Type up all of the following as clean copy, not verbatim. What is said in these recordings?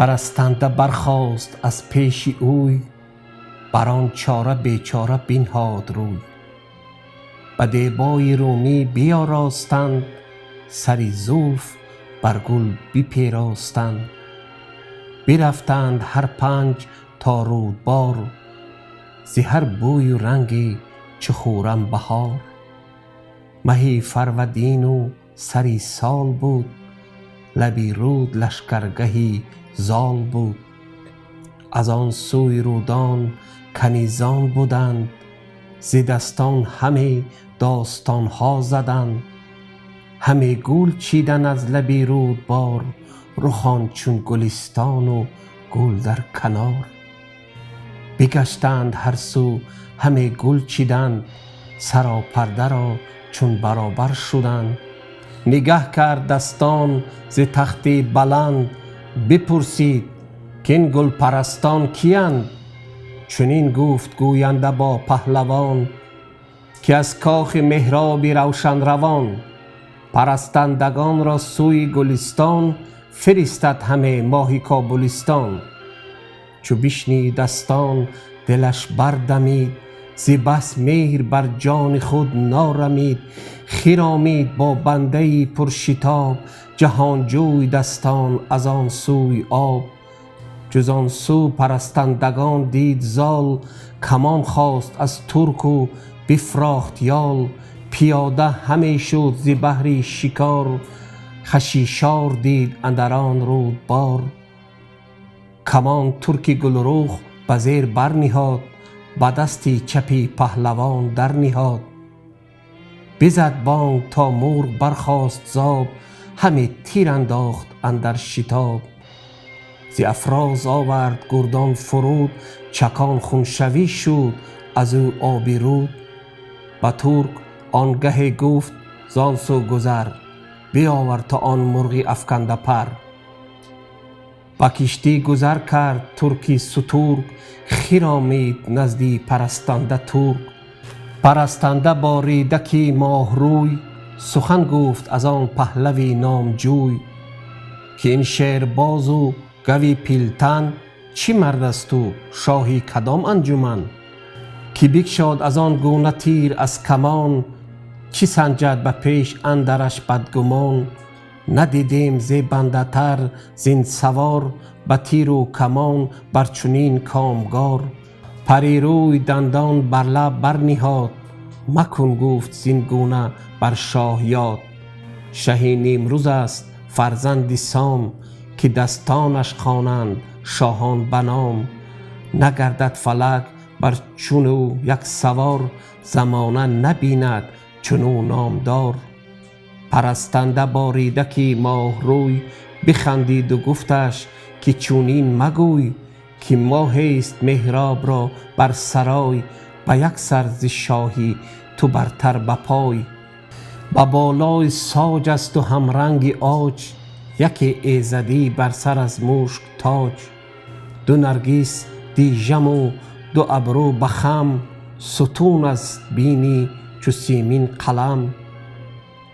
پرستنده برخاست از پیش اوی، بران چاره بیچاره بنهاد روی. به دیبای رومی بیاراستند، سری زلف بر گل بپیراستند. برفتند هر پنج تا رودبار، ز هر بوی و رنگی چو خورم بهار. مهی فرودین و سری سال بود، لبی رود لشکرگهی زال بود. از آن سوی رودان کنیزان بودند، ز دستان همه داستان ها زدند. همه گل چیدن از لب رودبار، رخان چون گلستان و گل در کنار. بگشتند هر سو همه گل چیدند، سراپرده را چون برابر شدند. نگه کرد دستان ز تخت بلند، بپرسید کین گل پرستان کیند؟ چنین گفت گوینده با پهلوان، که از کاخ مهراب روشن روان. پرستندگان را سوی گلستان، فرستد همه ماهی کابلستان. چو بشنید دستان دلش بردمید، ز بس مهر بر جان خود نارمید. خرامید با بنده پرشتاب، جهانجوی دستان از آن سوی آب. جز آن سو پرستندگان دید زال، کمان خواست از ترک و بفراخت یال. پیاده همی شد ز بهر شکار، خشیشار دید اندر آن رودبار. کمان ترک گلرخ به زیر بر نهاد، به دست چپ پهلوان در نهاد. بزد بانگ تا مرغ برخاست ز آب، همی تیر انداخت اندر شتاب. ز افراز آورد گردان فرود، چکان خون شوی شد از او آب رود. به ترک آنگه گفت زان سو گذر، بیاور تا آن مرغ افکنده پر. به کشتی گذر کرد ترکی سترگ، خرامید نزدی پرستنده ترک. پرستنده با ریدک ماه روی، سخن گفت از آن پهلوی نامجوی. که این شیر باز و گوی پیلتن، چی مرد است او شاهی کدام انجمن؟ که بگشاد از آن گونه تیر از کمان، چی سنجد به پیش اندرش بدگمان. ندیدیم ز بنده تر زین سوار، به تیر و کمان بر چنین کامگار. پری روی دندان بر لب بر نهاد، مکن گفت زین گونه بر شاه یاد. شه نیمروز است فرزند سام، که دستانش خوانند شاهان به نام. نگردد فلک بر چونو یک سوار، زمانه نبیند چنو نامدار. پرستنده با ریدک ماه روی، بخندید و گفتش که چونین مگوی. که ماه است مهراب را بر سرای، به یک سر ز شاهی تو برتر به پای. به بالای ساج است و همرنگ عاج، یکی ایزدی بر سر از مشک تاج. دو نرگس دیژم و دو ابرو به خم، ستون است بینی چو سیمین قلم.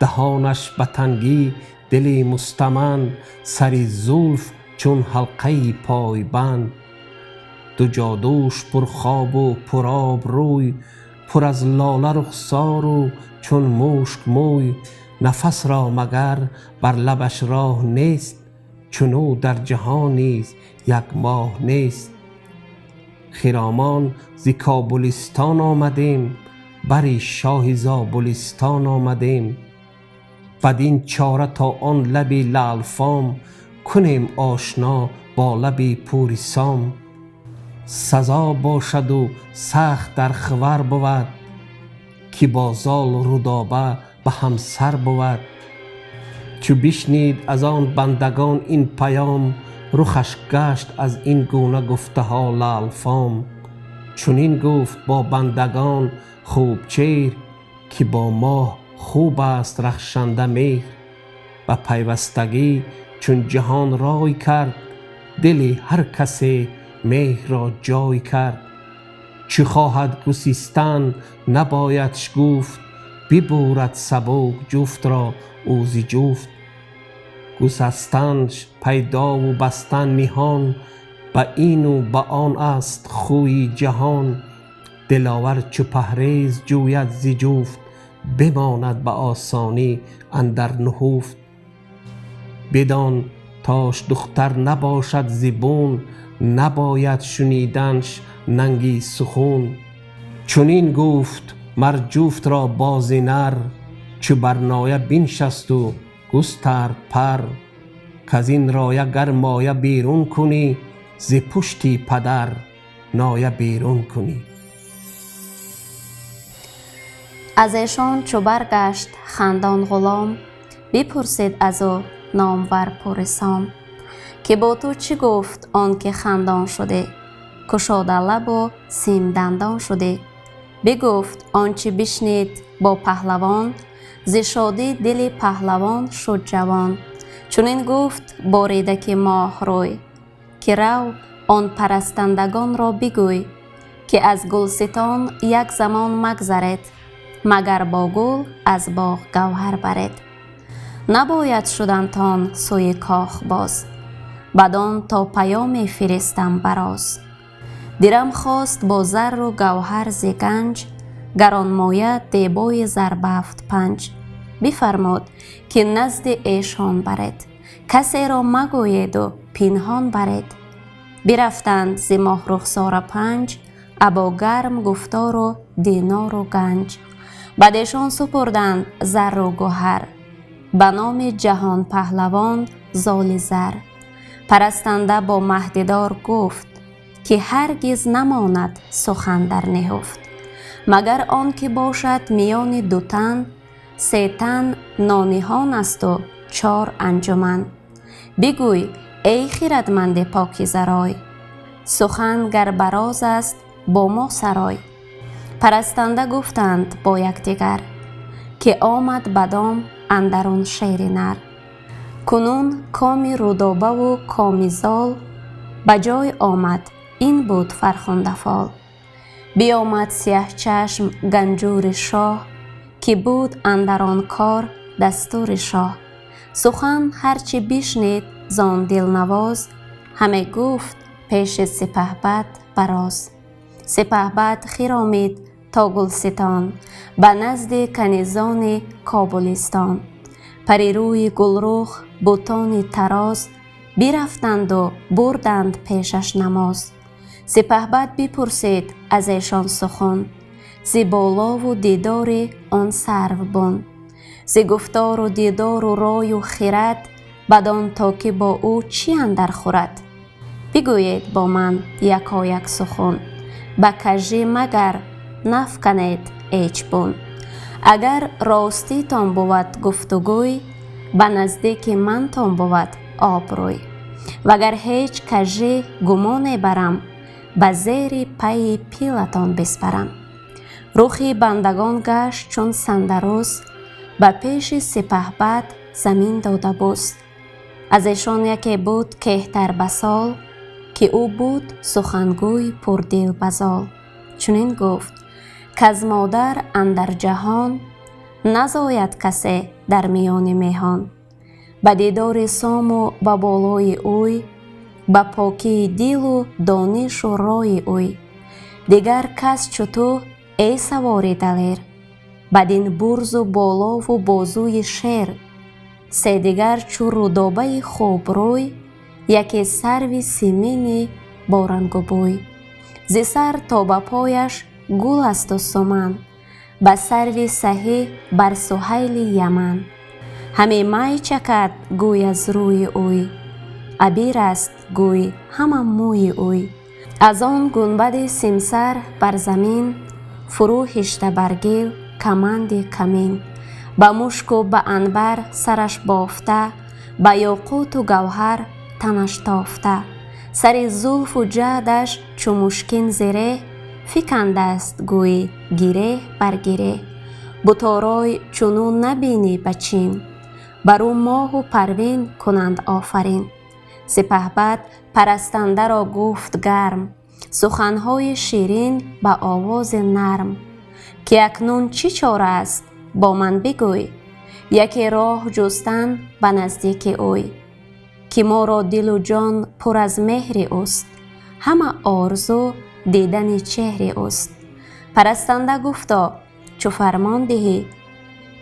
دهانش به تنگی دلی مستمند، سری زلف چون حلقه پای بند. دو جادوش پر خواب و پر آب روی، پر از لاله رخسار و چون مشک موی. نفس را مگر بر لبش راه نیست، چنو در جهان نیز یک ماه نیست. خرامان ز کابلستان آمدیم، بر شاه زابلستان آمدیم. بدین چاره تا آن لب لعل فام، کنیم آشنا با لب پور سام. سزا باشد و سخت در خور بود، که با زال رودابه به همسر بود. چو بشنید از آن بندگان این پیام، رخش گشت از این گونه گفته ها لعل فام. چنین گفت با بندگان خوب چهر، که با ماه خوب است رخشنده مهر. به پیوستگی چون جهان رای کرد، دل هر کسی مهر را جای کرد. چه خواهد گسستن نباید شگفت، ببرد سبک جفت را او ز جفت. گسستنش پیدا و بستن نهان، به این و به آن است خوی جهان. دلاور چو پهریز جوید ز جفت، بماند به آسانی اندر نهفت. بدان تاش دختر نباشد ز بون، نباید شنیدنش ننگی سخن. چنین گفت مر جفت را باز نر، چو بر نایه بنشست و گسترد پر. کز این رایه گر مایه بیرون کنی، ز پشتی پدر نایه بیرون کنی. از ایشان چو برگشت خندان غلام، بپرسید از او نامور پورسام، که با تو چی گفت آن که خندان شده، گشاده لب و سیم دندان شده. بگفت آنچه بشنید با پهلوان، ز شادی دل پهلوان شد جوان. چنین گفت باریدک ماه روی، که رو آن پرستندگان را بگوی، که از گلستان یک زمان مگذرد، مگر با گل از باغ گوهر برد. نباید شدنتان سوی کاخ باز، بدان تا پیام فرستم براز. دیرم خواست با زر و گوهر ز گنج، گران مایه دیبای زربفت پنج. بفرمود که نزد ایشان برد، کسی را مگوید و پنهان برد. برفتند ز ماه رخسار پنج، ابا گرم گفتار و دینار و گنج. بدشان سپردند زر و گوهر، به نام جهان پهلوان زال زر. پرستنده با مهدیدار گفت، که هرگز نماند سخن در نهفت. مگر آن که باشد میان دو تن، سه تن نانهان است و چار انجمن. بگوی ای خردمند پاکیزه رای، سخن گر براز است با ما سرای. پرستنده گفتند با یکدیگر، که آمد بدام اندرون شیر نر. کنون کام رودابه و کام زال، به جای آمد این بود فرخنده فال. بیامد سیه چشم گنجور شاه، که بود اندران کار دستور شاه. سخن هرچی بشنید زان دلنواز، همه گفت پیش سپهبد براز. سپهبد خرامید تا گلستان، به نزد کنیزان کابلستان. پری روی گلرخ بتان تراز، برفتند و بردند پیشش نماز. سپهبد بپرسید از ایشان سخن، ز بالا و دیدار آن سروبن. ز گفتار و دیدار و رای و خرد، بدان تا که با او چی اندر خورد. بگویید با من یکایک سخن، به کژی مگر نفکنید هیچ بن. اگر راستی تان بود گفتگوی، به نزدیک من تان بود آبروی. وگر هیچ کژی گمانی برم، به زیر پی پیلتان بسپرم. رخی بندگان گشت چون سندروس، به پیش سپهبد زمین داده بوس. از ایشان یکی بود کهتر به سال، که او بود سخنگوی پردل بزال. چنین گفت کز مادر اندر جهان، نزاید کسی در میان میهان. به دیدار سام و به بالای اوی، به پاکی دل و دانش و رای اوی. دیگر کس چو تو ای سوار دلیر، بدین برز و بالا و بازوی شیر. سه دیگر چو رودابه خوب روی، یکی سرو سیمین با رنگ و بوی. ز سر تا به پایش گل است و سمن، به سرو سهی بر سهیل یمن. همی می چکد گوی از روی اوی، عبیر است گوی همان موی اوی. از آن گنبد سیمسر بر زمین، فرو هشته بر گل کمند کمین. به مشک و به عنبر سرش بافته، به یاقوت و گوهر تنش تافته. سر زلف و جعدش چو مشکین زره، فکنده است گوی گیره بر گیره. بتارای چنون نبینی به چین، بر او ماه و پروین کنند آفرین. سپهبد پرستنده را گفت گرم، سخنهای شیرین به آواز نرم. که اکنون چی چاره است با من بگوی، یکی راه جستن به نزدیک اوی، که ما را دل و جان پر از مهر اوست، همه آرزو دیدن چهر اوست. پرستنده گفتا چو فرمان دهی،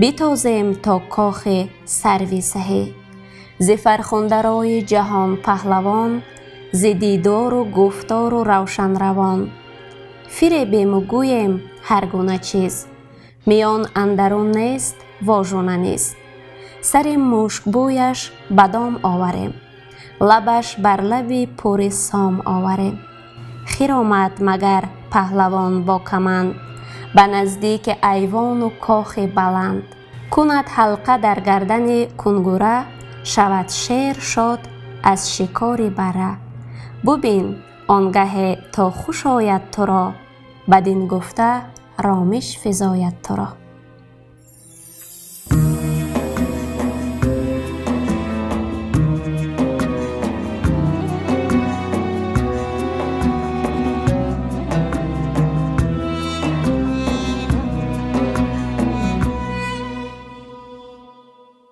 بتازیم تا کاخ سروی سهی. ز فرخنده رای جهان پهلوان، ز دیدار و گفتار و روشن روان. فریبیم و گوییم هر گونه چیز، میان اندرون نیست واژونه نیست. سر مشک بویش بدام آوریم، لبش بر لب پر سام آوریم. خیر آمد مگر پهلوان با کمند، به نزدیک ایوان و کاخ بلند. کند حلقه در گردن کنگوره، شود شیر شاد از شکار بره. ببین آنگه تا خوش آید تو را، بدین گفته رامش فزاید تو را.